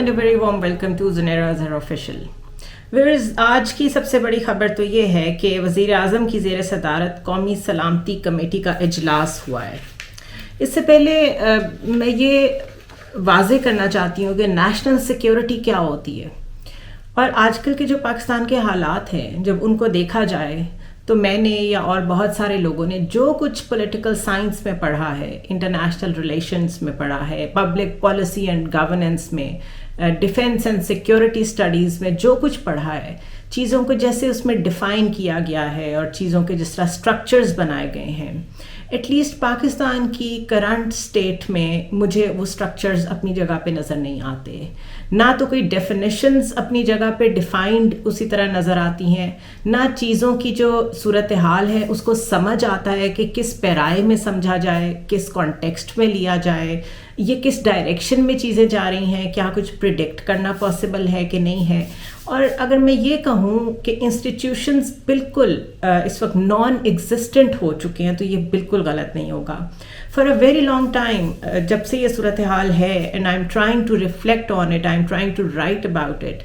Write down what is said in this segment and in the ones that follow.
And a very warm welcome to Zunaira Azhar official. ویئرز آج کی سب سے بڑی خبر تو یہ ہے کہ وزیر اعظم کی زیر صدارت قومی سلامتی کمیٹی کا اجلاس ہوا ہے. اس سے پہلے میں یہ واضح کرنا چاہتی ہوں کہ نیشنل سیکیورٹی کیا ہوتی ہے، اور آج کل کے جو پاکستان کے حالات ہیں جب ان کو دیکھا جائے تو میں نے یا اور بہت سارے لوگوں نے جو کچھ پولیٹیکل سائنس میں پڑھا ہے، انٹرنیشنل ریلیشنز میں پڑھا ہے، پبلک پالیسی اینڈ گورننس میں، ڈیفنس اینڈ سیکیورٹی اسٹڈیز میں جو کچھ پڑھا ہے، چیزوں کو جیسے اس میں ڈیفائن کیا گیا ہے اور چیزوں کے جس طرح اسٹرکچرز بنائے گئے ہیں، ایٹ لیسٹ پاکستان کی کرنٹ اسٹیٹ میں مجھے وہ اسٹرکچرز اپنی جگہ پہ نظر نہیں آتے. نہ تو کوئی ڈیفینیشنز اپنی جگہ پہ ڈیفائنڈ اسی طرح نظر آتی ہیں، نہ چیزوں کی جو صورتحال ہے اس کو سمجھ آتا ہے کہ کس پیرائے میں سمجھا جائے، کس کانٹیکسٹ میں لیا جائے، یہ کس ڈائریکشن میں چیزیں جا رہی ہیں، کیا کچھ پریڈکٹ کرنا پاسبل ہے کہ نہیں ہے. اور اگر میں یہ کہوں کہ انسٹیٹیوشنز بالکل اس وقت نان ایگزسٹنٹ ہو چکے ہیں تو یہ بالکل غلط نہیں ہوگا. For a very long time جب سے یہ صورتحال ہے and I'm trying to reflect on it, I'm trying to write about it,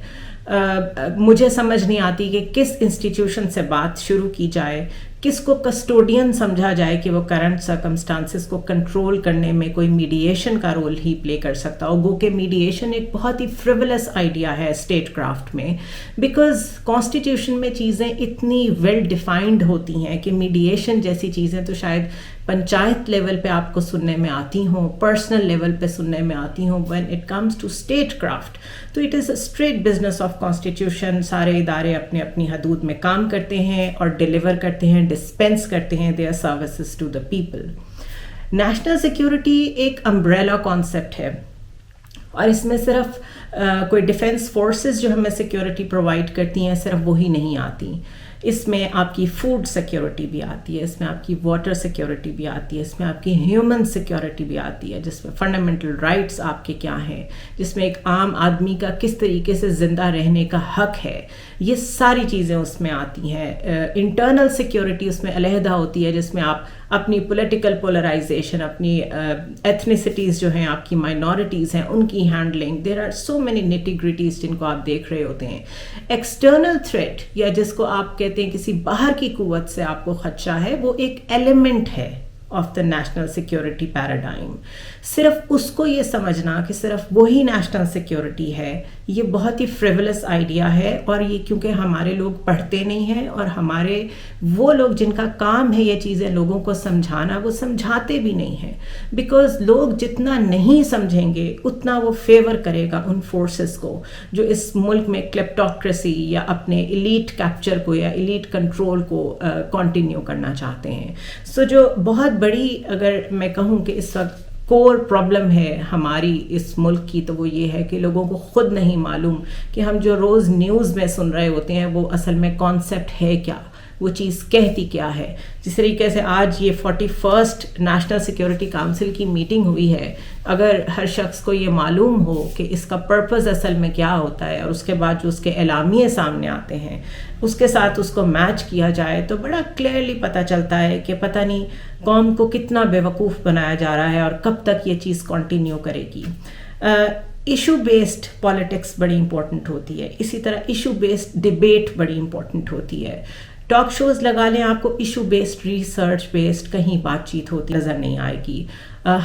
مجھے سمجھ نہیں آتی کہ کس انسٹیٹیوشن سے بات شروع کی جائے، کس کو کسٹوڈین سمجھا جائے کہ وہ کرنٹ سرکمسٹانسز کو کنٹرول کرنے میں کوئی میڈیشن کا رول ہی پلے کر سکتا ہو. گو کہ میڈیشن ایک بہت ہی فریولس آئیڈیا ہے اسٹیٹ کرافٹ میں، بیکاز کانسٹیٹیوشن میں چیزیں اتنی ویل ڈیفائنڈ ہوتی ہیں کہ میڈیشن جیسی چیزیں تو شاید پنچایت لیول پہ آپ کو سننے میں آتی ہوں، پرسنل لیول پہ سننے میں آتی ہوں. When it comes to statecraft تو it is a straight business of constitution. سارے ادارے اپنے اپنی حدود میں کام کرتے ہیں اور ڈیلیور کرتے ہیں، ڈسپینس کرتے ہیں their services to the people. National security ایک امبریلا کانسیپٹ ہے، اور اس میں صرف کوئی ڈیفینس فورسز جو ہمیں سیکیورٹی پرووائڈ کرتی ہیں صرف وہی نہیں آتی. اس میں آپ کی فوڈ سیکیورٹی بھی آتی ہے، اس میں آپ کی واٹر سیکیورٹی بھی آتی ہے، اس میں آپ کی ہیومن سیکیورٹی بھی آتی ہے، جس میں فنڈامنٹل رائٹس آپ کے کیا ہیں، جس میں ایک عام آدمی کا کس طریقے سے زندہ رہنے کا حق ہے. یہ ساری چیزیں اس میں آتی ہیں. انٹرنل سیکیورٹی اس میں علیحدہ ہوتی ہے، جس میں آپ اپنی پولیٹیکل پولرائزیشن، اپنی ایتھنیسٹیز جو ہیں، آپ کی مائنورٹیز ہیں، ان کی handling, there are so many nitty gritties جن کو آپ دیکھ رہے ہوتے ہیں. ایکسٹرنل تھریٹ یا جس کو آپ کہتے ہیں کسی باہر کی قوت سے آپ کو خدشہ ہے، وہ ایک ایلیمنٹ ہے of the national security paradigm. صرف اس کو یہ سمجھنا کہ صرف وہی نیشنل سیکیورٹی ہے، یہ بہت ہی فریولس آئیڈیا ہے. اور یہ کیونکہ ہمارے لوگ پڑھتے نہیں ہیں، اور ہمارے وہ لوگ جن کا کام ہے یہ چیزیں لوگوں کو سمجھانا، وہ سمجھاتے بھی نہیں ہیں. بیکاز لوگ جتنا نہیں سمجھیں گے اتنا وہ فیور کرے گا ان فورسز کو جو اس ملک میں کلیپٹوکریسی یا اپنے ایلیٹ کیپچر کو یا ایلیٹ کنٹرول کو کنٹینیو کرنا چاہتے ہیں. سو جو بہت بڑی اگر میں کہوں کہ اس وقت کور پرابلم ہے ہماری اس ملک کی، تو وہ یہ ہے کہ لوگوں کو خود نہیں معلوم کہ ہم جو روز نیوز میں سن رہے ہوتے ہیں وہ اصل میں کانسیپٹ ہے کیا، وہ چیز کہتی کیا ہے. جس طریقے سے آج یہ 41st نیشنل سیکیورٹی کونسل کی میٹنگ ہوئی ہے، اگر ہر شخص کو یہ معلوم ہو کہ اس کا پرپز اصل میں کیا ہوتا ہے، اور اس کے بعد جو اس کے اعلامیے سامنے آتے ہیں اس کے ساتھ اس کو میچ کیا جائے، تو بڑا کلیئرلی پتہ چلتا ہے کہ پتہ نہیں قوم کو کتنا بیوقوف بنایا جا رہا ہے اور کب تک یہ چیز کنٹینیو کرے گی. ایشو بیسڈ پالیٹکس بڑی امپورٹنٹ ہوتی ہے، اسی طرح ایشو بیسڈ ڈبیٹ بڑی امپورٹنٹ ہوتی ہے. ٹاک شوز لگا لیں، آپ کو ایشو بیسڈ، ریسرچ بیسڈ کہیں بات چیت ہوتی نظر نہیں آئے گی.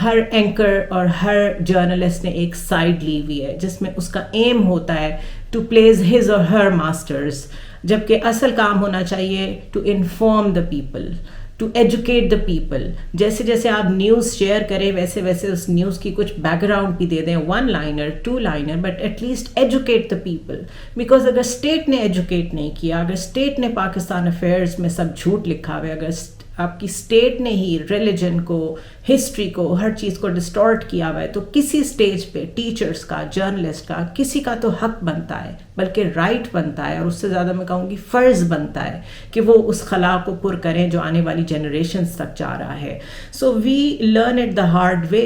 ہر اینکر اور ہر جرنلسٹ نے ایک سائڈ لی ہوئی ہے جس میں اس کا ایم ہوتا ہے to please his or Hare masters, جبکہ اصل کام ہونا چاہیے to inform the people, to educate the people. جیسے جیسے آپ نیوز شیئر کریں ویسے ویسے اس نیوز کی کچھ بیک گراؤنڈ بھی دے دیں، 1 liner 2 liner, but at least educate the people. Because اگر اسٹیٹ نے ایجوکیٹ نہیں کیا، اگر اسٹیٹ نے پاکستان افیئرز میں سب جھوٹ لکھا ہوا ہے، اگر آپ کی اسٹیٹ نے ہی ریلیجن کو، ہسٹری کو، ہر چیز کو ڈسٹارٹ کیا ہوا ہے، تو کسی اسٹیج پہ ٹیچرز کا، جرنلسٹ کا، کسی کا تو حق بنتا ہے، بلکہ رائٹ بنتا ہے، اور اس سے زیادہ میں کہوں گی فرض بنتا ہے کہ وہ اس خلا کو پر کریں جو آنے والی جنریشنز تک جا رہا ہے. So we learn it the hard way.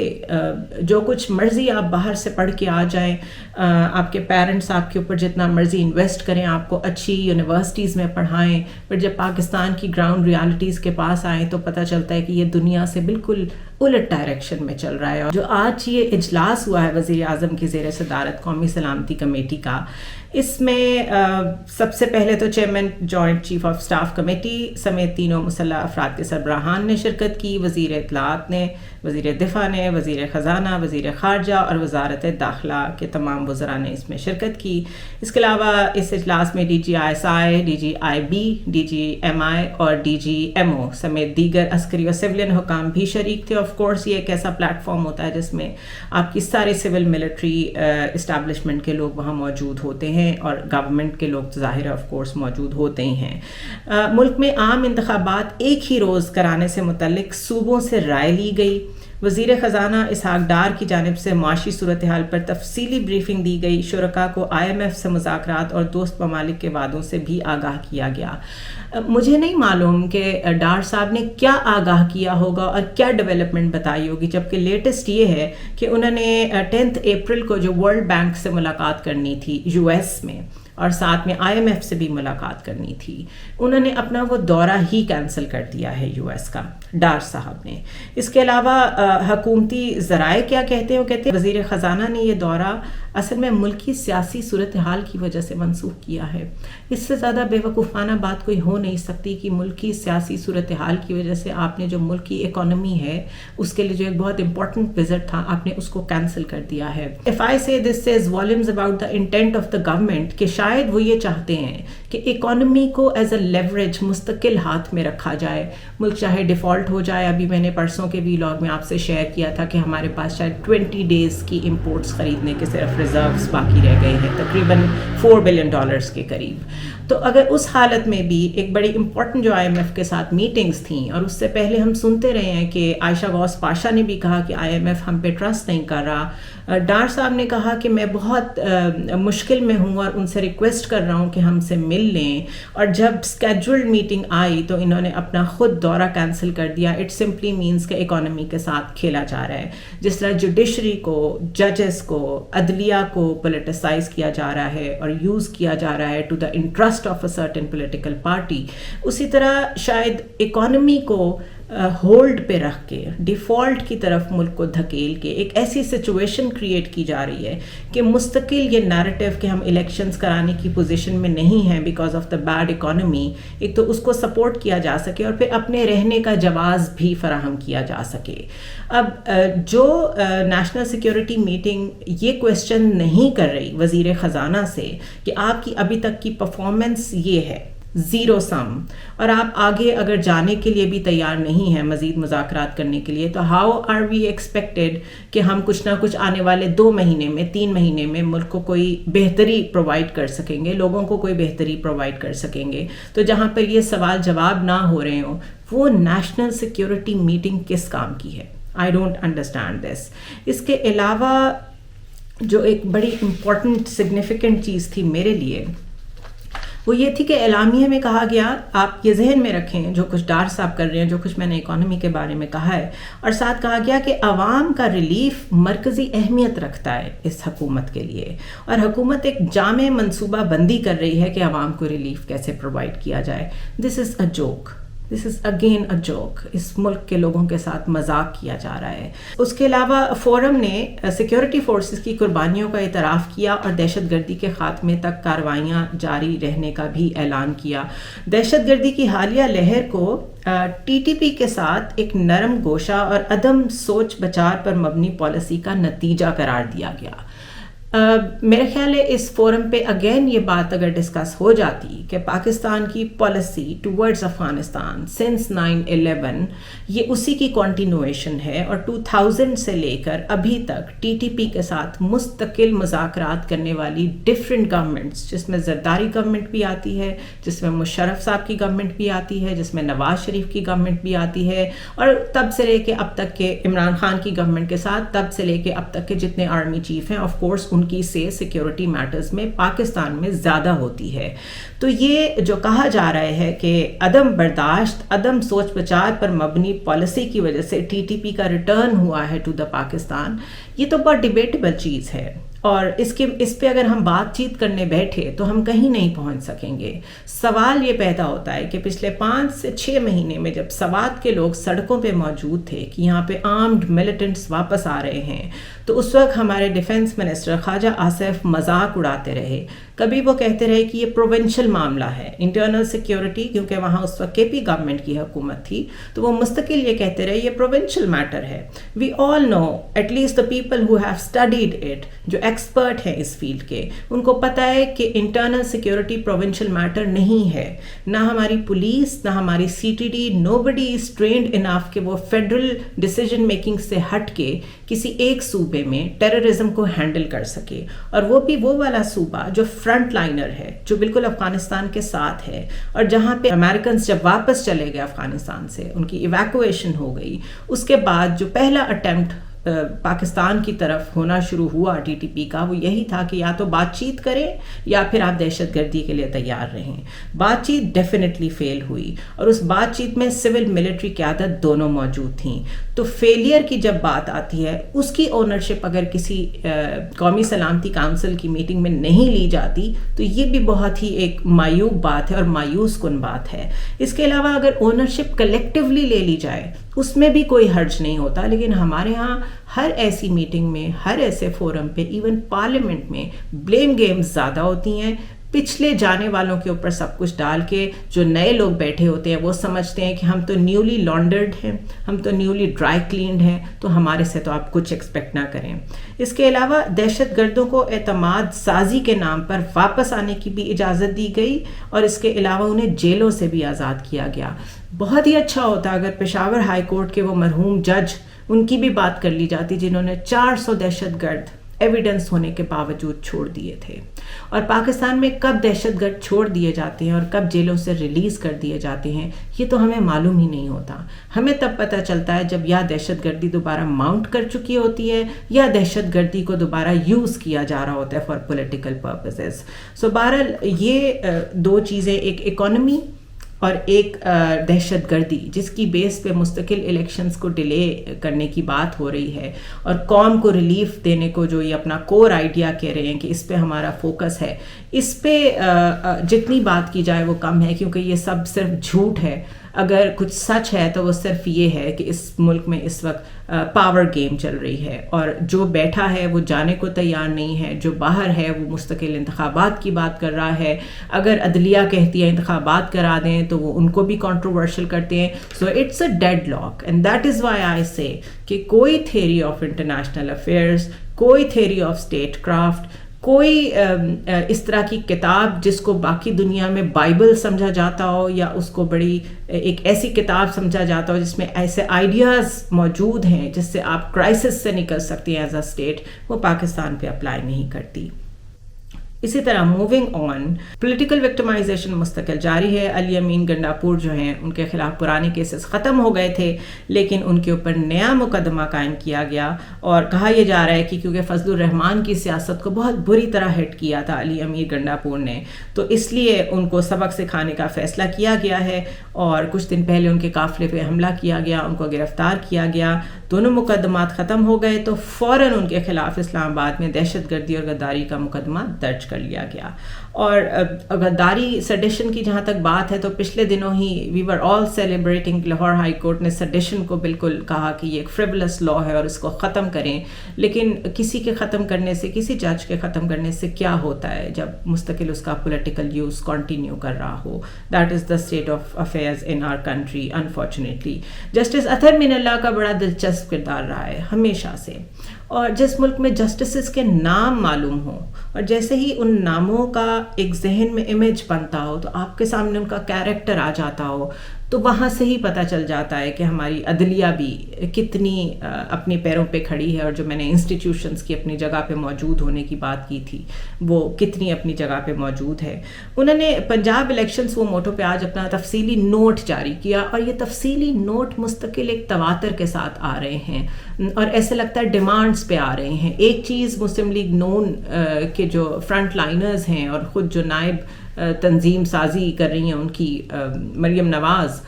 جو کچھ مرضی آپ باہر سے پڑھ کے آ جائیں، آپ کے پیرنٹس آپ کے اوپر جتنا مرضی انویسٹ کریں، آپ کو اچھی یونیورسٹیز میں پڑھائیں، پر جب پاکستان کی گراؤنڈ ریالٹیز کے پاس آئیں تو پتہ چلتا ہے کہ یہ دنیا سے بالکل الٹ ڈائریکشن میں چل رہا ہے. اور جو آج یہ اجلاس ہوا ہے وزیر اعظم کی زیر صدارت قومی سلامتی کمیٹی کا، اس میں سب سے پہلے تو chairman joint chief of staff committee سمیت تینوں مسلح افراد کے سربراہان نے شرکت کی. وزیر اطلاعات نے، وزیر دفاع نے، وزیر خزانہ، وزیر خارجہ اور وزارت داخلہ کے تمام وزراء نے اس میں شرکت کی. اس کے علاوہ اس اجلاس میں D G I S I, D G I B, D G M I اور ڈی جی ایم او سمیت دیگر عسکری اور سولین حکام بھی شریک تھے. آف کورس یہ ایک ایسا پلیٹ فارم ہوتا ہے جس میں آپ کی سارے سول ملٹری اسٹیبلشمنٹ کے لوگ وہاں موجود ہوتے ہیں اور گورنمنٹ کے لوگ تو ظاہر ہے آف کورس موجود ہوتے ہی ہیں. ملک میں عام انتخابات ایک ہی روز کرانے سے متعلق صوبوں سے رائے لی گئی. وزیر خزانہ اسحاق ڈار کی جانب سے معاشی صورتحال پر تفصیلی بریفنگ دی گئی. شرکاء کو آئی ایم ایف سے مذاکرات اور دوست ممالک کے وعدوں سے بھی آگاہ کیا گیا. مجھے نہیں معلوم کہ ڈار صاحب نے کیا آگاہ کیا ہوگا اور کیا ڈیولپمنٹ بتائی ہوگی، جبکہ لیٹسٹ یہ ہے کہ انہوں نے 10 اپریل کو جو ورلڈ بینک سے ملاقات کرنی تھی یو ایس میں اور ساتھ میں آئی ایم ایف سے بھی ملاقات کرنی تھی، انہوں نے اپنا وہ دورہ ہی کینسل کر دیا ہے یو ایس کا، ڈار صاحب نے. اس کے علاوہ حکومتی ذرائع کیا کہتے ہیں؟ وہ کہتے ہیں وزیر خزانہ نے یہ دورہ اصل میں ملکی سیاسی صورتحال کی وجہ سے منسوخ کیا ہے. اس سے زیادہ بے وقوفانہ بات کوئی ہو نہیں سکتی کہ ملکی سیاسی صورتحال کی وجہ سے آپ نے جو ملکی اکانومی ہے اس کے لیے جو ایک بہت امپورٹنٹ وزٹ تھا آپ نے اس کو کینسل کر دیا ہے. If I say this says volumes about the intent of the government کہ شاید وہ یہ چاہتے ہیں کہ اکانومی کو ایز اے لیوریج مستقل ہاتھ میں رکھا جائے. ملک چاہے ڈیفالٹ ہو جائے، ابھی میں نے پرسوں کے ویلاگ میں آپ سے شیئر کیا تھا کہ ہمارے پاس شاید 20 ڈیز کی امپورٹس خریدنے کے صرف ریزروز باقی رہ گئے ہیں، تقریباً $4 بلین کے قریب. تو اگر اس حالت میں بھی ایک بڑی امپورٹنٹ جو آئی ایم ایف کے ساتھ میٹنگز تھیں، اور اس سے پہلے ہم سنتے رہے ہیں کہ عائشہ غوث پاشا نے بھی کہا کہ آئی ایم ایف ہم پہ ٹرسٹ نہیں کر رہا. ڈار صاحب نے کہا کہ میں بہت مشکل میں ہوں اور ان سے ریکویسٹ کر رہا ہوں کہ ہم سے مل لیں، اور جب اسکیجولڈ میٹنگ آئی تو انہوں نے اپنا خود دورہ کینسل کر دیا. اٹ سمپلی مینس کہ اکانومی کے ساتھ کھیلا جا رہا ہے. جس طرح جوڈیشری کو، ججز کو، عدلیہ کو پولیٹیسائز کیا جا رہا ہے اور یوز کیا جا رہا ہے to the interest of a certain political party, اسی طرح شاید اکانومی کو ہولڈ پہ رکھ کے ڈیفالٹ کی طرف ملک کو دھکیل کے ایک ایسی سچویشن کریٹ کی جا رہی ہے کہ مستقل یہ نیریٹو کہ ہم الیکشنز کرانے کی پوزیشن میں نہیں ہیں because of the bad economy, ایک تو اس کو سپورٹ کیا جا سکے اور پھر اپنے رہنے کا جواز بھی فراہم کیا جا سکے. اب جو نیشنل سیکیورٹی میٹنگ یہ کویسچن نہیں کر رہی وزیر خزانہ سے کہ آپ کی ابھی تک کی پرفارمنس یہ ہے، زیرو سم، اور آپ آگے اگر جانے کے لیے بھی تیار نہیں ہیں مزید مذاکرات کرنے کے لیے، تو ہاؤ آر وی ایکسپیکٹڈ کہ ہم کچھ نہ کچھ آنے والے 2 مہینے میں 3 مہینے میں ملک کو کوئی بہتری پرووائڈ کر سکیں گے، لوگوں کو کوئی بہتری پرووائڈ کر سکیں گے. تو جہاں پر یہ سوال جواب نہ ہو رہے ہوں، وہ نیشنل سیکیورٹی میٹنگ کس کام کی ہے؟ I don't understand this. اس کے علاوہ جو ایک بڑی امپورٹنٹ سگنیفیکنٹ چیز تھی میرے لیے وہ یہ تھی کہ اعلامیہ میں کہا گیا، آپ یہ ذہن میں رکھیں جو کچھ ڈار صاحب کر رہے ہیں، جو کچھ میں نے اکانومی کے بارے میں کہا ہے، اور ساتھ کہا گیا کہ عوام کا ریلیف مرکزی اہمیت رکھتا ہے اس حکومت کے لیے، اور حکومت ایک جامع منصوبہ بندی کر رہی ہے کہ عوام کو ریلیف کیسے پرووائڈ کیا جائے. This is a joke, this is again a joke. اس ملک کے لوگوں کے ساتھ مذاق کیا جا رہا ہے. اس کے علاوہ فورم نے سیکیورٹی فورسز کی قربانیوں کا اعتراف کیا اور دہشت گردی کے خاتمے تک کارروائیاں جاری رہنے کا بھی اعلان کیا. دہشت گردی کی حالیہ لہر کو ٹی ٹی پی کے ساتھ ایک نرم گوشہ اور عدم سوچ بچار پر مبنی پالیسی کا نتیجہ قرار دیا گیا. میرے خیال ہے اس فورم پہ اگین یہ بات اگر ڈسکس ہو جاتی کہ پاکستان کی پالیسی ٹورڈز افغانستان سنس 9/11 یہ اسی کی کنٹینویشن ہے، اور 2000 سے لے کر ابھی تک ٹی ٹی پی کے ساتھ مستقل مذاکرات کرنے والی ڈفرینٹ گورنمنٹس، جس میں زرداری گورنمنٹ بھی آتی ہے، جس میں مشرف صاحب کی گورنمنٹ بھی آتی ہے، جس میں نواز شریف کی گورنمنٹ بھی آتی ہے، اور تب سے لے کے اب تک کے عمران خان کی گورنمنٹ کے ساتھ تب سے لے کے اب تک کے جتنے آرمی چیف ہیں، آف کورس ان کی سے سیکیورٹی میٹرز میں پاکستان میں زیادہ ہوتی ہے. تو یہ جو کہا جا رہا ہے کہ عدم برداشت، عدم سوچ بچار پر مبنی پالیسی کی وجہ سے ٹی ٹی پی کا ریٹرن ہوا ہے ٹو دا پاکستان، یہ تو بہت ڈیبیٹیبل چیز ہے. اور اس پہ اگر ہم بات چیت کرنے بیٹھے تو ہم کہیں نہیں پہنچ سکیں گے. سوال یہ پیدا ہوتا ہے کہ پچھلے 5 سے 6 مہینے میں جب سوات کے لوگ سڑکوں پہ موجود تھے کہ یہاں پہ آرمڈ ملیٹنٹس واپس آ رہے ہیں، تو اس وقت ہمارے ڈیفنس منسٹر خواجہ آصف مذاق اڑاتے رہے. کبھی وہ کہتے رہے کہ یہ پروونشل معاملہ ہے، انٹرنل سیکیورٹی، کیونکہ وہاں اس وقت کے پی گورنمنٹ کی حکومت تھی، تو وہ مستقل یہ کہتے رہے یہ پروونشل میٹر ہے. We all know, at least the people who have studied it, جو ایکسپرٹ ہیں اس فیلڈ کے، ان کو پتہ ہے کہ انٹرنل سیکیورٹی پروونشل میٹر نہیں ہے. نہ ہماری پولیس، نہ ہماری C T D, nobody is trained enough کہ وہ فیڈرل ڈیسیجن میکنگ سے ہٹ کے کسی ایک صوبے میں ٹیررزم کو ہینڈل کر سکے، اور وہ بھی وہ والا صوبہ جو فرنٹ لائنر ہے، جو بالکل افغانستان کے ساتھ ہے، اور جہاں پہ امریکنز جب واپس چلے گئے افغانستان سے، ان کی ایویکویشن ہو گئی، اس کے بعد جو پہلا اٹیمپٹ پاکستان کی طرف ہونا شروع ہوا ٹی ٹی پی کا، وہ یہی تھا کہ یا تو بات چیت کریں یا پھر آپ دہشت گردی کے لیے تیار رہیں. بات چیت ڈیفینیٹلی فیل ہوئی، اور اس بات چیت میں سول ملٹری قیادت دونوں موجود تھیں. تو فیلئر کی جب بات آتی ہے، اس کی اونرشپ اگر کسی قومی سلامتی کونسل کی میٹنگ میں نہیں لی جاتی تو یہ بھی بہت ہی ایک مایوب بات ہے اور مایوس کن بات ہے. اس کے علاوہ اگر اونرشپ کلیکٹیولی لے لی جائے اس میں بھی کوئی حرج نہیں ہوتا، لیکن ہمارے ہاں ہر ایسی میٹنگ میں، ہر ایسے فورم پہ، ایون پارلیمنٹ میں بلیم گیمز زیادہ ہوتی ہیں. پچھلے جانے والوں کے اوپر سب کچھ ڈال کے جو نئے لوگ بیٹھے ہوتے ہیں وہ سمجھتے ہیں کہ ہم تو نیولی لانڈرڈ ہیں، ہم تو نیولی ڈرائی کلینڈ ہیں، تو ہمارے سے تو آپ کچھ ایکسپیکٹ نہ کریں. اس کے علاوہ دہشت گردوں کو اعتماد سازی کے نام پر واپس آنے کی بھی اجازت دی گئی، اور اس کے علاوہ انہیں جیلوں سے بھی آزاد کیا گیا. بہت ہی اچھا ہوتا اگر پشاور ہائی کورٹ کے وہ مرحوم جج، ان کی بھی بات کر لی جاتی جنہوں نے 400 دہشت گرد ایویڈنس ہونے کے باوجود چھوڑ دیے تھے. اور پاکستان میں کب دہشت گرد چھوڑ دیے جاتے ہیں اور کب جیلوں سے ریلیز کر دیے جاتے ہیں یہ تو ہمیں معلوم ہی نہیں ہوتا. ہمیں تب پتہ چلتا ہے جب یا دہشت گردی دوبارہ ماؤنٹ کر چکی ہوتی ہے یا دہشت گردی کو دوبارہ یوز کیا جا رہا ہوتا ہے فار پولیٹیکل پرپسز. سو بہرحال یہ دو چیزیں، ایک اکانومی اور ایک دہشت گردی، جس کی بیس پہ مستقل الیکشنز کو ڈیلے کرنے کی بات ہو رہی ہے، اور قوم کو ریلیف دینے کو جو یہ اپنا کور آئیڈیا کہہ رہے ہیں کہ اس پہ ہمارا فوکس ہے، اس پہ جتنی بات کی جائے وہ کم ہے، کیونکہ یہ سب صرف جھوٹ ہے. اگر کچھ سچ ہے تو وہ صرف یہ ہے کہ اس ملک میں اس وقت پاور گیم چل رہی ہے، اور جو بیٹھا ہے وہ جانے کو تیار نہیں ہے، جو باہر ہے وہ مستقل انتخابات کی بات کر رہا ہے. اگر عدلیہ کہتی ہے انتخابات کرا دیں تو وہ ان کو بھی کنٹروورشل کرتے ہیں. So it's a deadlock, and that is why I say کہ کوئی تھیوری آف انٹرنیشنل افیئرس، کوئی تھیوری آف اسٹیٹ کرافٹ، کوئی اس طرح کی کتاب جس کو باقی دنیا میں بائبل سمجھا جاتا ہو، یا اس کو بڑی ایک ایسی کتاب سمجھا جاتا ہو جس میں ایسے آئیڈیاز موجود ہیں جس سے آپ کرائسس سے نکل سکتے ہیں ایز اے اسٹیٹ، وہ پاکستان پہ اپلائی نہیں کرتی. اسی طرح موونگ آن، پولیٹیکل وکٹمائزیشن مستقل جاری ہے. علی امین گنڈاپور جو ہیں ان کے خلاف پرانے کیسز ختم ہو گئے تھے، لیکن ان کے اوپر نیا مقدمہ قائم کیا گیا، اور کہا یہ جا رہا ہے کہ کیونکہ فضل الرحمان کی سیاست کو بہت بری طرح ہٹ کیا تھا علی امیر گنڈاپور نے، تو اس لیے ان کو سبق سکھانے کا فیصلہ کیا گیا ہے، اور کچھ دن پہلے ان کے قافلے پہ حملہ کیا گیا، ان کو گرفتار کیا گیا. دونوں مقدمات ختم ہو گئے تو فوراً ان کے خلاف اسلام آباد میں دہشت گردی اور غداری کا مقدمہ درج کر لیا گیا. اور غداری سیڈیشن کی جہاں تک بات ہے تو پچھلے دنوں ہی وی ور آل سیلیبریٹنگ، لاہور ہائی کورٹ نے سیڈیشن کو بالکل کہا کہ یہ ایک فریولس لا ہے اور اس کو ختم کریں. لیکن کسی کے ختم کرنے سے، کسی جج کے ختم کرنے سے کیا ہوتا ہے جب مستقل اس کا پولیٹیکل یوز کنٹینیو کر رہا ہو. That is the state of affairs in our country unfortunately. Justice Athar Minallah کا بڑا دلچسپ کردار رہا ہے ہمیشہ سے، اور جس ملک میں جسٹسز کے نام معلوم ہوں اور جیسے ہی ان ناموں کا ایک ذہن میں امیج بنتا ہو تو آپ کے سامنے ان کا کیریکٹر آ جاتا ہو، تو وہاں سے ہی پتہ چل جاتا ہے کہ ہماری عدلیہ بھی کتنی اپنے پیروں پہ کھڑی ہے، اور جو میں نے انسٹیٹیوشنز کی اپنی جگہ پہ موجود ہونے کی بات کی تھی وہ کتنی اپنی جگہ پہ موجود ہے. انہوں نے پنجاب الیکشنز وہ موٹو پہ آج اپنا تفصیلی نوٹ جاری کیا، اور یہ تفصیلی نوٹ مستقل ایک تواتر کے ساتھ آ رہے ہیں، اور ایسے لگتا ہے ڈیمانڈز پہ آ رہے ہیں. ایک چیز مسلم لیگ نون کے جو فرنٹ لائنرز ہیں اور خود جو نائب تنظیم سازی کر رہی ہیں ان کی مریم نواز،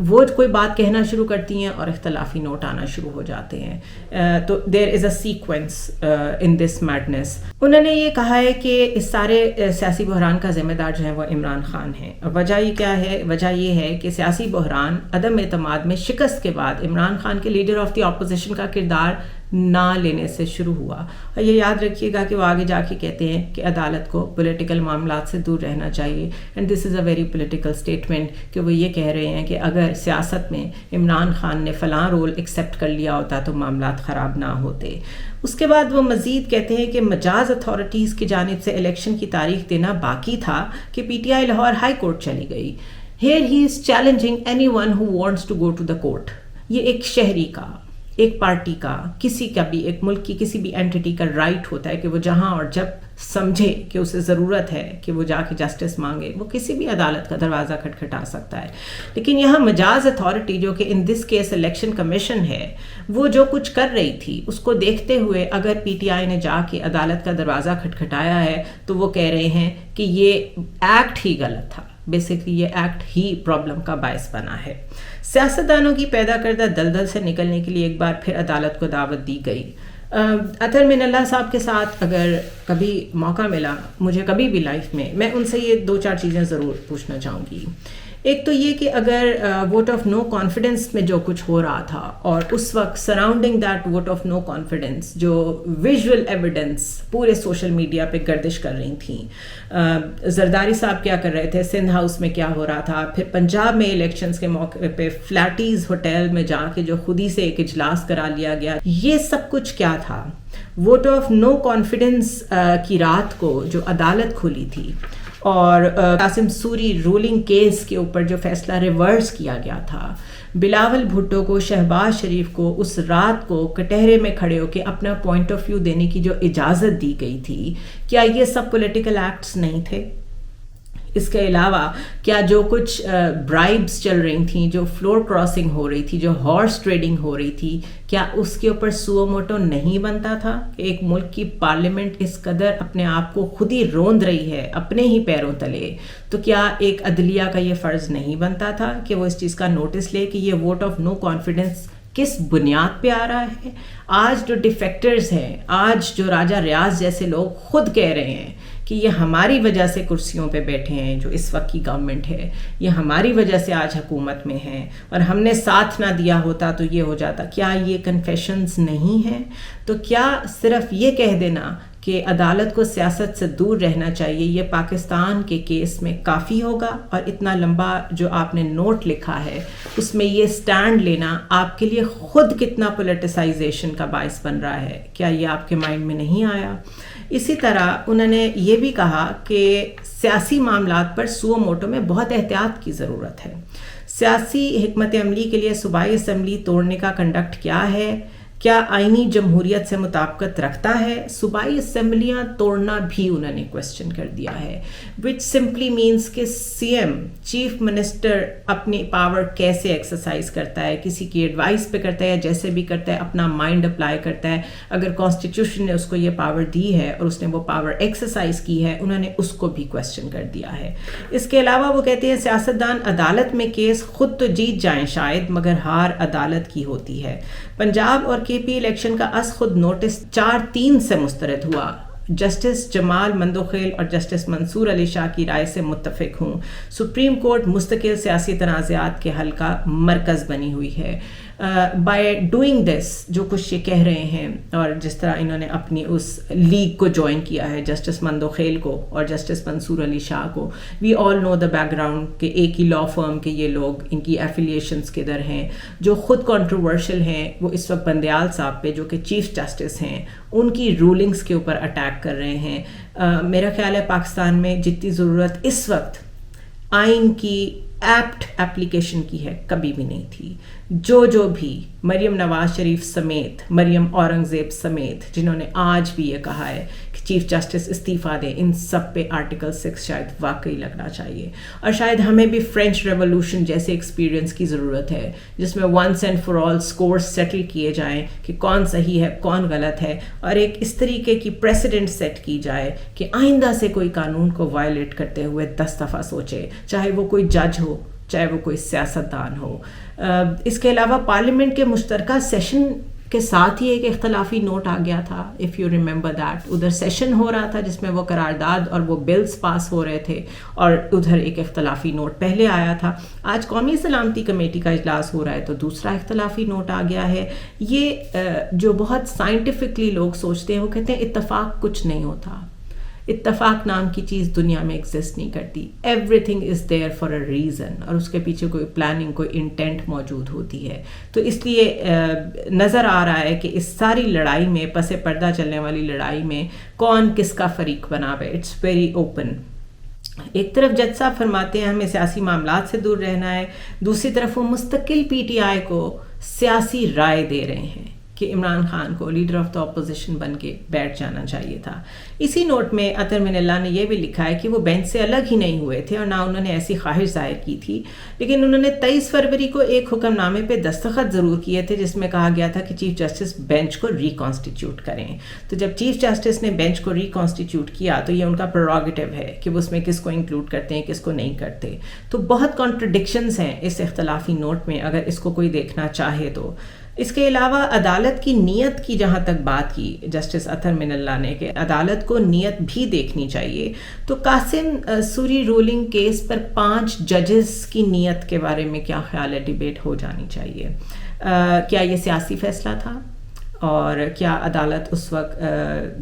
وہ کوئی بات کہنا شروع کرتی ہیں اور اختلافی نوٹ آنا شروع ہو جاتے ہیں. تو دیر از a sequence in this madness. انہوں نے یہ کہا ہے کہ اس سارے سیاسی بحران کا ذمہ دار جو ہے وہ عمران خان ہے. اور وجہ یہ کیا ہے؟ وجہ یہ ہے کہ سیاسی بحران عدم اعتماد میں شکست کے بعد عمران خان کے لیڈر آف دی اپوزیشن کا کردار نہ لینے سے شروع ہوا. اور یہ یاد رکھیے گا کہ وہ آگے جا کے کہتے ہیں کہ عدالت کو پولیٹیکل معاملات سے دور رہنا چاہیے. And this is a very political statement کہ وہ یہ کہہ رہے ہیں کہ اگر سیاست میں عمران خان نے فلاں رول ایکسیپٹ کر لیا ہوتا تو معاملات خراب نہ ہوتے. اس کے بعد وہ مزید کہتے ہیں کہ مجاز اتھارٹیز کی جانب سے الیکشن کی تاریخ دینا باقی تھا کہ P T I Lahore high court چلی گئی. Here he is challenging anyone who wants to go to the court. یہ ایک شہری کا، ایک پارٹی کا، کسی کا بھی، ایک ملک کی کسی بھی اینٹی کا رائٹ ہوتا ہے کہ وہ جہاں اور جب سمجھے کہ اسے ضرورت ہے کہ وہ جا کے جسٹس مانگے، وہ کسی بھی عدالت کا دروازہ کھٹکھٹا سکتا ہے. لیکن یہاں مجاز اتھارٹی جو کہ ان دس کیس الیکشن کمیشن ہے، وہ جو کچھ کر رہی تھی اس کو دیکھتے ہوئے اگر پی ٹی آئی نے جا کے عدالت کا دروازہ کھٹکھٹایا ہے تو وہ کہہ رہے ہیں کہ یہ ایکٹ ہی غلط تھا. بیسکلی یہ ایکٹ ہی پرابلم کا باعث بنا ہے. سیاستدانوں کی پیدا کردہ دلدل سے نکلنے کے لیے ایک بار پھر عدالت کو دعوت دی گئی. اطہر من اللہ صاحب کے ساتھ اگر کبھی موقع ملا مجھے کبھی بھی لائف میں ان سے یہ 2-4 چیزیں ضرور پوچھنا چاہوں گی. ایک تو یہ کہ اگر ووٹ آف نو کانفیڈنس میں جو کچھ ہو رہا تھا اور اس وقت surrounding that vote of no confidence جو ویژول ایویڈنس پورے سوشل میڈیا پہ گردش کر رہی تھیں، زرداری صاحب کیا کر رہے تھے، سندھ ہاؤس میں کیا ہو رہا تھا، پھر پنجاب میں الیکشنز کے موقع پہ فلیٹیز ہوٹل میں جا کے جو خود ہی سے ایک اجلاس کرا لیا گیا، یہ سب کچھ کیا تھا. ووٹ آف نو کانفیڈنس کی رات کو جو عدالت کھلی تھی اور قاسم سوری رولنگ کیس کے اوپر جو فیصلہ ریورس کیا گیا تھا، بلاول بھٹو کو، شہباز شریف کو اس رات کو کٹہرے میں کھڑے ہو کے اپنا پوائنٹ آف ویو دینے کی جو اجازت دی گئی تھی، کیا یہ سب پولیٹیکل ایکٹس نہیں تھے؟ اس کے علاوہ کیا جو کچھ برائبس چل رہی تھیں، جو فلور کراسنگ ہو رہی تھی، جو ہارس ٹریڈنگ ہو رہی تھی، کیا اس کے اوپر سو موٹو نہیں بنتا تھا کہ ایک ملک کی پارلیمنٹ اس قدر اپنے آپ کو خود ہی روند رہی ہے اپنے ہی پیروں تلے، تو کیا ایک عدلیہ کا یہ فرض نہیں بنتا تھا کہ وہ اس چیز کا نوٹس لے کہ یہ ووٹ آف نو کانفیڈنس کس بنیاد پہ آ رہا ہے؟ آج جو ڈیفیکٹرز ہیں، آج جو راجہ ریاض جیسے لوگ خود کہہ رہے ہیں کہ یہ ہماری وجہ سے کرسیوں پہ بیٹھے ہیں، جو اس وقت کی گورنمنٹ ہے، یہ ہماری وجہ سے آج حکومت میں ہیں اور ہم نے ساتھ نہ دیا ہوتا تو یہ ہو جاتا، کیا یہ کنفیشنز نہیں ہیں؟ تو کیا صرف یہ کہہ دینا کہ عدالت کو سیاست سے دور رہنا چاہیے یہ پاکستان کے کیس میں کافی ہوگا؟ اور اتنا لمبا جو آپ نے نوٹ لکھا ہے اس میں یہ سٹینڈ لینا آپ کے لیے خود کتنا پولیٹیسائزیشن کا باعث بن رہا ہے؟ کیا یہ آپ کے مائنڈ میں نہیں آیا؟ اسی طرح انہوں نے یہ بھی کہا کہ سیاسی معاملات پر سو موٹو میں بہت احتیاط کی ضرورت ہے. سیاسی حکمت عملی کے لیے صوبائی اسمبلی توڑنے کا کنڈکٹ کیا ہے؟ کیا آئینی جمہوریت سے مطابقت رکھتا ہے؟ صوبائی اسمبلیاں توڑنا بھی انہوں نے کوشچن کر دیا ہے، وچ سمپلی مینس کہ سی ایم چیف منسٹر اپنی پاور کیسے ایکسرسائز کرتا ہے، کسی کی ایڈوائس پہ کرتا ہے، جیسے بھی کرتا ہے اپنا مائنڈ اپلائی کرتا ہے. اگر کانسٹیٹیوشن نے اس کو یہ پاور دی ہے اور اس نے وہ پاور ایکسرسائز کی ہے، انہوں نے اس کو بھی کوشچن کر دیا ہے. اس کے علاوہ وہ کہتے ہیں سیاستدان عدالت میں کیس خود تو جیت جائیں شاید، مگر ہار عدالت کی ہوتی ہے. پنجاب اور کے پی الیکشن کا از خود نوٹس 4-3 سے مسترد ہوا. جسٹس جمال مندوخیل اور جسٹس منصور علی شاہ کی رائے سے متفق ہوں. سپریم کورٹ مستقل سیاسی تنازعات کے حل کا مرکز بنی ہوئی ہے. بائی ڈوئنگ دس جو کچھ یہ کہہ رہے ہیں اور جس طرح انہوں نے اپنی اس لیگ کو جوائن کیا ہے، جسٹس مندوخیل کو اور جسٹس منصور علی شاہ کو، وی all know the back ground کہ ایک ہی لا فرم کے یہ لوگ، ان کی ایفیلیشنز کدھر ہیں. جو خود کنٹروورشل ہیں وہ اس وقت بندیال صاحب پہ جو کہ چیف جسٹس ہیں ان کی رولنگز کے اوپر اٹیک کر رہے ہیں. میرا خیال ہے پاکستان میں جتنی ضرورت اس وقت آئین کی ایپٹ اپلیکیشن کی ہے، کبھی بھی نہیں تھی. جو بھی مریم نواز شریف سمیت، مریم اورنگزیب سمیت جنہوں نے آج بھی یہ کہا ہے کہ چیف جسٹس استعفیٰ دیں، ان سب پہ آرٹیکل 6 شاید واقعی لگنا چاہیے. اور شاید ہمیں بھی فرینچ ریولوشن جیسے ایکسپیرینس کی ضرورت ہے جس میں once and for all scores settle کیے جائیں کہ کون صحیح ہے کون غلط ہے، اور ایک اس طریقے کی پریسیڈنٹ سیٹ کی جائے کہ آئندہ سے کوئی قانون کو وائلیٹ کرتے ہوئے 10 دفعہ سوچے، چاہے وہ کوئی جج ہو چاہے وہ کوئی سیاستدان ہو. اس کے علاوہ پارلیمنٹ کے مشترکہ سیشن کے ساتھ ہی ایک اختلافی نوٹ آ گیا تھا، اف یو ریممبر دیٹ. ادھر سیشن ہو رہا تھا جس میں وہ قرارداد اور وہ بلز پاس ہو رہے تھے، اور ادھر ایک اختلافی نوٹ پہلے آیا تھا. آج قومی سلامتی کمیٹی کا اجلاس ہو رہا ہے تو دوسرا اختلافی نوٹ آ گیا ہے. یہ جو بہت سائنٹیفکلی لوگ سوچتے ہیں وہ کہتے ہیں اتفاق کچھ نہیں ہوتا، اتفاق نام کی چیز دنیا میں ایگزسٹ نہیں کرتی. Every thing is there for a reason, اور اس کے پیچھے کوئی پلاننگ کوئی انٹینٹ موجود ہوتی ہے. تو اس لیے نظر آ رہا ہے کہ اس ساری لڑائی میں، پس پردہ چلنے والی لڑائی میں کون کس کا فریق بنا ہوا ہے. It's very open. ایک طرف جج صاحب فرماتے ہیں ہمیں سیاسی معاملات سے دور رہنا ہے، دوسری طرف وہ مستقل پی ٹی آئی کو سیاسی رائے دے رہے ہیں کہ عمران خان کو لیڈر آف دا اپوزیشن بن کے بیٹھ جانا چاہیے تھا. اسی نوٹ میں اطہر من اللہ نے یہ بھی لکھا ہے کہ وہ بینچ سے الگ ہی نہیں ہوئے تھے اور نہ انہوں نے ایسی خواہش ظاہر کی تھی، لیکن انہوں نے 23 فروری کو ایک حکم نامے پہ دستخط ضرور کیے تھے جس میں کہا گیا تھا کہ چیف جسٹس بینچ کو ریکانسٹیٹیوٹ کریں. تو جب چیف جسٹس نے بینچ کو ریکانسٹیٹیوٹ کیا تو یہ ان کا پریروگیٹو ہے کہ وہ اس میں کس کو انکلوڈ کرتے ہیں کس کو نہیں کرتے. تو بہت کانٹرڈکشنز ہیں اس اختلافی نوٹ میں اگر اس کو کوئی دیکھنا چاہے تو. اس کے علاوہ عدالت کی نیت کی جہاں تک بات کی جسٹس اطہر من اللہ نے کہ عدالت کو نیت بھی دیکھنی چاہیے، تو قاسم سوری رولنگ کیس پر 5 ججز کی نیت کے بارے میں کیا خیال ہے؟ ڈیبیٹ ہو جانی چاہیے. کیا یہ سیاسی فیصلہ تھا، اور کیا عدالت اس وقت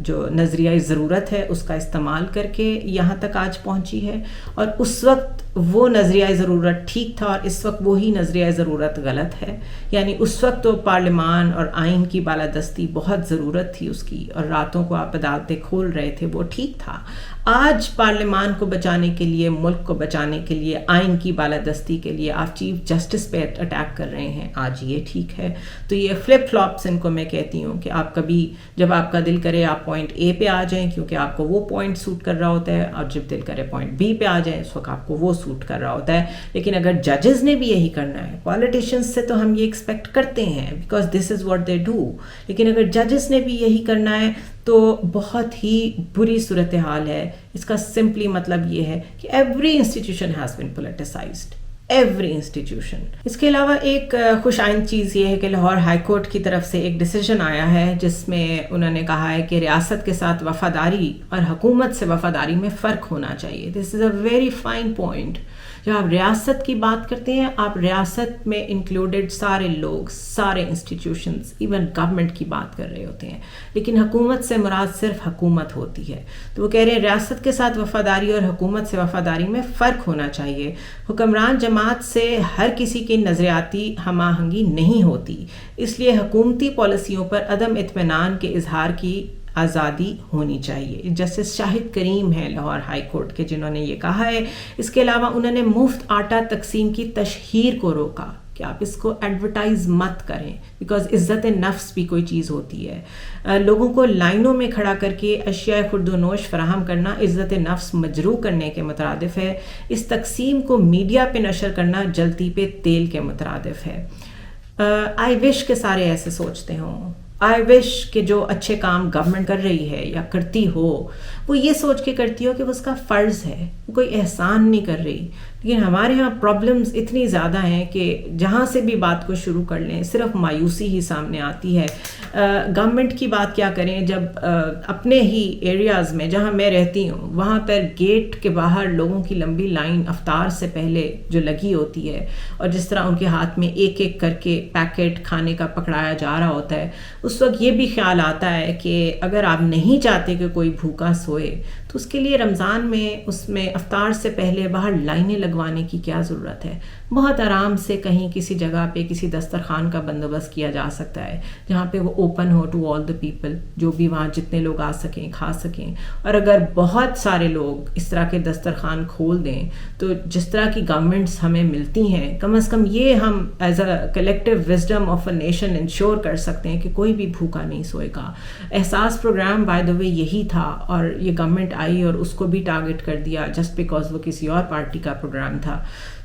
جو نظریہ ضرورت ہے اس کا استعمال کر کے یہاں تک آج پہنچی ہے، اور اس وقت وہ نظریہ ضرورت ٹھیک تھا اور اس وقت وہی نظریہ ضرورت غلط ہے؟ یعنی اس وقت تو پارلیمان اور آئین کی بالادستی بہت ضرورت تھی اس کی، اور راتوں کو آپ عدالتیں کھول رہے تھے، وہ ٹھیک تھا. آج پارلیمان کو بچانے کے لیے، ملک کو بچانے کے لیے، آئین کی بالادستی کے لیے آپ چیف جسٹس پہ اٹیک کر رہے ہیں، آج یہ ٹھیک ہے؟ تو یہ فلپ فلاپس ان کو میں کہتی ہوں کہ آپ کبھی جب آپ کا دل کرے آپ پوائنٹ اے پہ آ جائیں کیونکہ آپ کو وہ پوائنٹ سوٹ کر رہا ہوتا ہے، اور جب دل کرے پوائنٹ بی پہ آ جائیں اس وقت آپ کو وہ سوٹ کر رہا ہوتا ہے. لیکن اگر ججز نے بھی یہی کرنا ہے، پالیٹیشینز سے تو ہم یہ ایکسپیکٹ کرتے ہیں because this is what they do, لیکن اگر ججز نے بھی یہی کرنا ہے تو بہت ہی بری صورتحال ہے. اس کا سمپلی مطلب یہ ہے کہ every institution has been politicized, every institution. اس کے علاوہ ایک خوش آئند چیز یہ ہے کہ لاہور ہائی کورٹ کی طرف سے ایک ڈیسیجن آیا ہے جس میں انہوں نے کہا ہے کہ ریاست کے ساتھ وفاداری اور حکومت سے وفاداری میں فرق ہونا چاہیے. دس is a very fine point. جب آپ ریاست کی بات کرتے ہیں آپ ریاست میں انکلوڈیڈ سارے لوگ، سارے انسٹیٹیوشنز، ایون گورنمنٹ کی بات کر رہے ہوتے ہیں، لیکن حکومت سے مراد صرف حکومت ہوتی ہے. تو وہ کہہ رہے ہیں ریاست کے ساتھ وفاداری اور حکومت سے وفاداری میں فرق ہونا چاہیے. حکمران جماعت سے ہر کسی کی نظریاتی ہم آہنگی نہیں ہوتی، اس لیے حکومتی پالیسیوں پر عدم اطمینان کے اظہار کی آزادی ہونی چاہیے. جسٹس شاہد کریم ہیں لاہور ہائی کورٹ کے جنہوں نے یہ کہا ہے. اس کے علاوہ انہوں نے مفت آٹا تقسیم کی تشہیر کو روکا کہ آپ اس کو ایڈورٹائز مت کریں بیکاز عزت نفس بھی کوئی چیز ہوتی ہے. لوگوں کو لائنوں میں کھڑا کر کے اشیاء خورد و نوش فراہم کرنا عزت نفس مجروح کرنے کے مترادف ہے. اس تقسیم کو میڈیا پہ نشر کرنا جلتی پہ تیل کے مترادف ہے. آئی وش کہ سارے ایسے سوچتے ہوں. آئی وش کہ جو اچھے کام گورنمنٹ کر رہی ہے یا کرتی ہو وہ یہ سوچ کے کرتی ہو کہ وہ اس کا فرض ہے، وہ کوئی احسان نہیں کر رہی. لیکن ہمارے ہاں پرابلمز اتنی زیادہ ہیں کہ جہاں سے بھی بات کو شروع کر لیں صرف مایوسی ہی سامنے آتی ہے. گورنمنٹ کی بات کیا کریں جب اپنے ہی ایریاز میں جہاں میں رہتی ہوں وہاں پر گیٹ کے باہر لوگوں کی لمبی لائن افطار سے پہلے جو لگی ہوتی ہے اور جس طرح ان کے ہاتھ میں ایک ایک کر کے پیکٹ کھانے کا پکڑایا جا رہا ہوتا ہے، اس وقت یہ بھی خیال آتا ہے کہ اگر آپ نہیں چاہتے کہ کوئی بھوکا سوئے تو اس کے لیے رمضان میں اس میں افطار سے پہلے باہر لائنیں لگوانے کی کیا ضرورت ہے؟ بہت آرام سے کہیں کسی جگہ پہ کسی دسترخوان کا بندوبست کیا جا سکتا ہے جہاں پہ وہ اوپن ہو ٹو آل دا پیپل، جو بھی وہاں جتنے لوگ آ سکیں کھا سکیں. اور اگر بہت سارے لوگ اس طرح کے دسترخوان کھول دیں تو جس طرح کی گورنمنٹس ہمیں ملتی ہیں، کم از کم یہ ہم as a collective wisdom of a nation ensure کر سکتے ہیں کہ کوئی بھی بھوکا نہیں سوئے گا. احساس پروگرام بائی دا وے یہی تھا، اور یہ گورنمنٹ آئی اور اس کو بھی ٹارگٹ کر دیا جسٹ بیکاز وہ کسی اور پارٹی کا پروگرام تھا.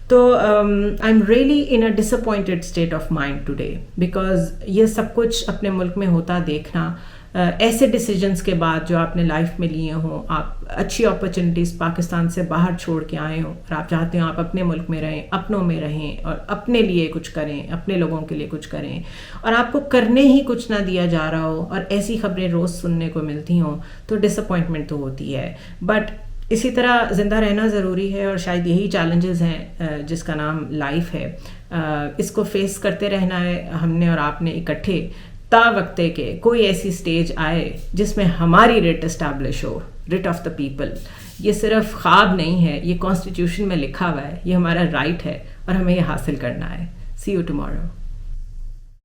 تو I'm really in a disappointed state of mind today, because یہ سب کچھ اپنے ملک میں ہوتا دیکھنا، ایسے ڈیسیجنس کے بعد جو آپ نے لائف میں لیے ہوں، آپ اچھی اپرچونیٹیز پاکستان سے باہر چھوڑ کے آئے ہوں اور آپ چاہتے ہوں آپ اپنے ملک میں رہیں، اپنوں میں رہیں اور اپنے لیے کچھ کریں، اپنے لوگوں کے لیے کچھ کریں، اور آپ کو کرنے ہی کچھ نہ دیا جا رہا ہو اور ایسی خبریں روز سننے کو ملتی ہوں تو ڈس اپوائنٹمنٹ تو ہوتی ہے. بٹ اسی طرح زندہ رہنا ضروری ہے، اور شاید یہی چیلنجز ہیں جس کا نام لائف ہے. اس کو فیس کرتے رہنا ہے ہم نے اور آپ نے اکٹھے، تا وقتے کہ کوئی ایسی سٹیج آئے جس میں ہماری rate establish who, rate of the people. یہ صرف خواب نہیں ہے، یہ کانسٹیٹیوشن میں لکھا ہوا ہے، یہ ہمارا رائٹ ہے اور ہمیں یہ حاصل کرنا ہے. سی یو ٹمارو.